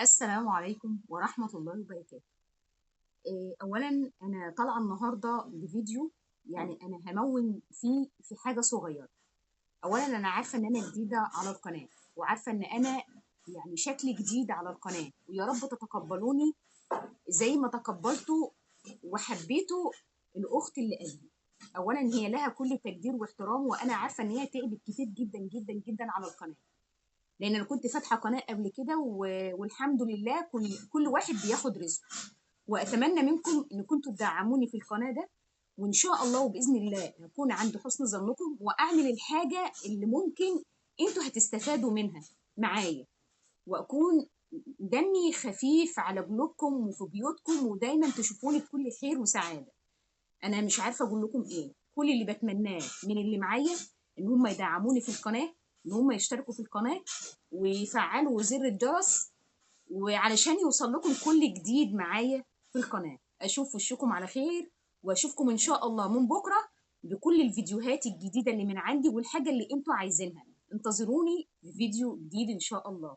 السلام عليكم ورحمة الله وبركاته. أولا أنا طالعة النهاردة بفيديو، يعني أنا همون فيه في حاجة صغيرة. أولا أنا عارفة إن أنا جديدة على القناة، وعارفة إن أنا يعني شكلي جديد على القناة، ويا رب تتقبلوني زي ما تقبلتوا وحبيتوا الأخت اللي قبلي. أولا هي لها كل تقدير واحترام، وأنا عارفة إن هي تعبت كتير جدا جدا جدا على القناة، لان انا كنت فاتحه قناه قبل كده والحمد لله كل واحد بياخد رزقه. واتمنى منكم ان كنتوا تدعموني في القناه ده، وان شاء الله وباذن الله هكون عند حسن ظنكم، واعمل الحاجه اللي ممكن انتوا هتستفادوا منها معايا، واكون دمي خفيف على قلوبكم وفي بيوتكم، ودايما تشوفوني بكل خير وسعاده. انا مش عارفه اقول لكم ايه. كل اللي بتمناه من اللي معايا ان هم يدعموني في القناه، ان هم يشتركوا في القناه ويفعلوا زر الجرس، وعلشان يوصل لكم كل جديد معايا في القناه. اشوف وشكم على خير، واشوفكم ان شاء الله من بكره بكل الفيديوهات الجديده اللي من عندي والحاجه اللي انتوا عايزينها. انتظروني في فيديو جديد ان شاء الله.